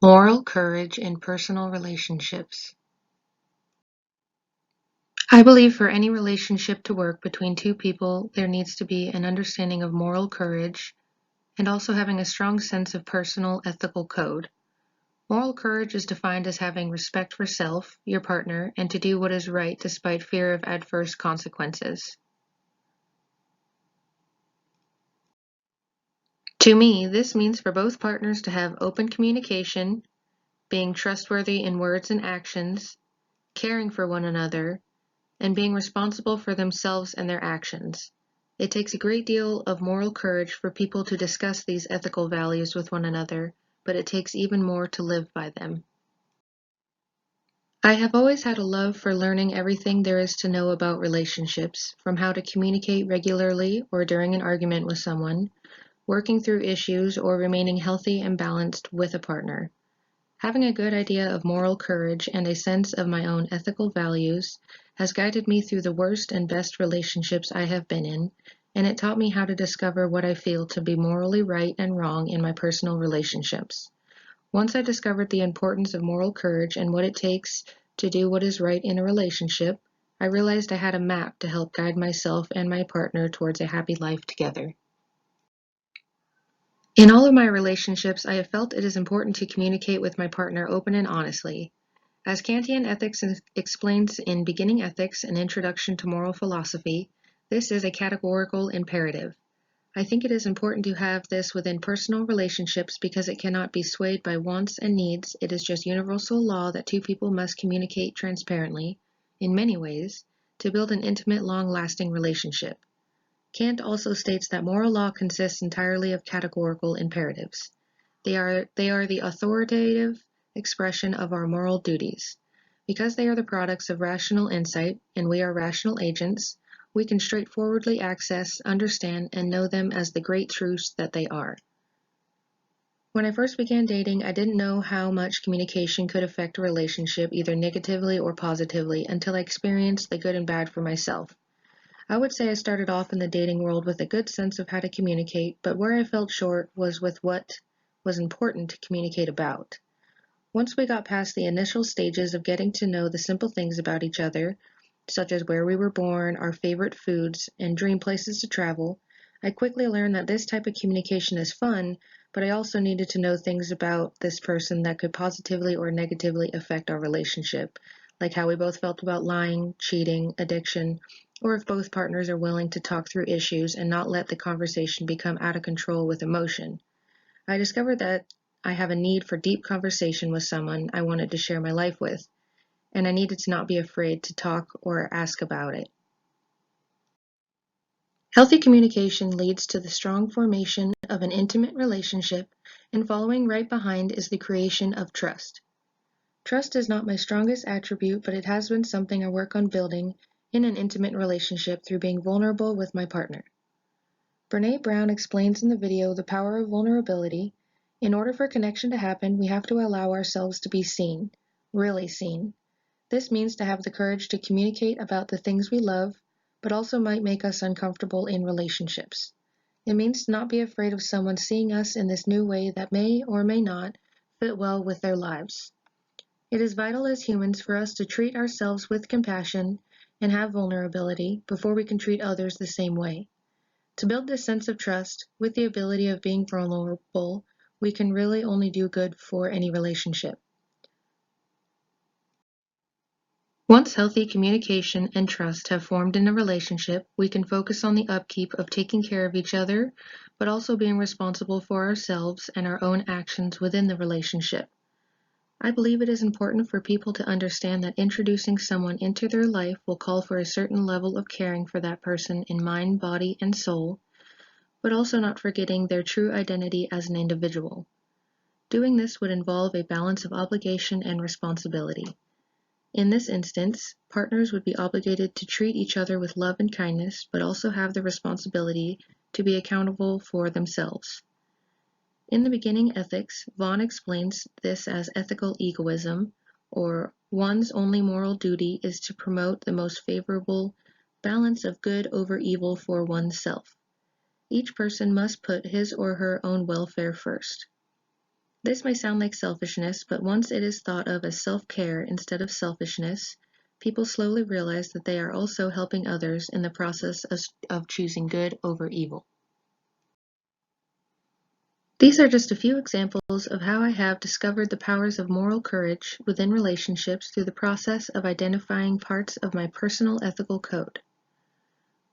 Moral courage in personal relationships. I believe for any relationship to work between two people, there needs to be an understanding of moral courage and also having a strong sense of personal ethical code. Moral courage is defined as having respect for self, your partner, and to do what is right despite fear of adverse consequences. To me, this means for both partners to have open communication, being trustworthy in words and actions, caring for one another, and being responsible for themselves and their actions. It takes a great deal of moral courage for people to discuss these ethical values with one another, but it takes even more to live by them. I have always had a love for learning everything there is to know about relationships, from how to communicate regularly or during an argument with someone, working through issues, or remaining healthy and balanced with a partner. Having a good idea of moral courage and a sense of my own ethical values has guided me through the worst and best relationships I have been in, and it taught me how to discover what I feel to be morally right and wrong in my personal relationships. Once I discovered the importance of moral courage and what it takes to do what is right in a relationship, I realized I had a map to help guide myself and my partner towards a happy life together. In all of my relationships, I have felt it is important to communicate with my partner open and honestly. As Kantian ethics explains in Beginning Ethics, an introduction to moral philosophy, this is a categorical imperative. I think it is important to have this within personal relationships because it cannot be swayed by wants and needs. It is just universal law that two people must communicate transparently, in many ways, to build an intimate, long-lasting relationship. Kant also states that moral law consists entirely of categorical imperatives. They are the authoritative expression of our moral duties. Because they are the products of rational insight, and we are rational agents, we can straightforwardly access, understand, and know them as the great truths that they are. When I first began dating, I didn't know how much communication could affect a relationship either negatively or positively until I experienced the good and bad for myself. I would say I started off in the dating world with a good sense of how to communicate, but where I fell short was with what was important to communicate about. Once we got past the initial stages of getting to know the simple things about each other, such as where we were born, our favorite foods, and dream places to travel, I quickly learned that this type of communication is fun, but I also needed to know things about this person that could positively or negatively affect our relationship, like how we both felt about lying, cheating, addiction, or if both partners are willing to talk through issues and not let the conversation become out of control with emotion. I discovered that I have a need for deep conversation with someone I wanted to share my life with, and I needed to not be afraid to talk or ask about it. Healthy communication leads to the strong formation of an intimate relationship, and following right behind is the creation of trust. Trust is not my strongest attribute, but it has been something I work on building in an intimate relationship through being vulnerable with my partner. Brene Brown explains in the video the power of vulnerability. In order for connection to happen, we have to allow ourselves to be seen, really seen. This means to have the courage to communicate about the things we love, but also might make us uncomfortable in relationships. It means to not be afraid of someone seeing us in this new way that may or may not fit well with their lives. It is vital as humans for us to treat ourselves with compassion and have vulnerability before we can treat others the same way. To build this sense of trust, with the ability of being vulnerable, we can really only do good for any relationship. Once healthy communication and trust have formed in a relationship, we can focus on the upkeep of taking care of each other, but also being responsible for ourselves and our own actions within the relationship. I believe it is important for people to understand that introducing someone into their life will call for a certain level of caring for that person in mind, body, and soul, but also not forgetting their true identity as an individual. Doing this would involve a balance of obligation and responsibility. In this instance, partners would be obligated to treat each other with love and kindness, but also have the responsibility to be accountable for themselves. In the Beginning Ethics, Vaughan explains this as ethical egoism, or one's only moral duty is to promote the most favorable balance of good over evil for oneself. Each person must put his or her own welfare first. This may sound like selfishness, but once it is thought of as self-care instead of selfishness, people slowly realize that they are also helping others in the process of choosing good over evil. These are just a few examples of how I have discovered the powers of moral courage within relationships through the process of identifying parts of my personal ethical code.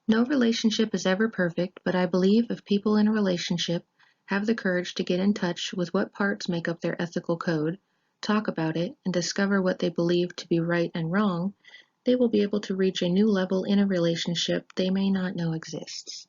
No relationship is ever perfect, but I believe if people in a relationship have the courage to get in touch with what parts make up their ethical code, talk about it, and discover what they believe to be right and wrong, they will be able to reach a new level in a relationship they may not know exists.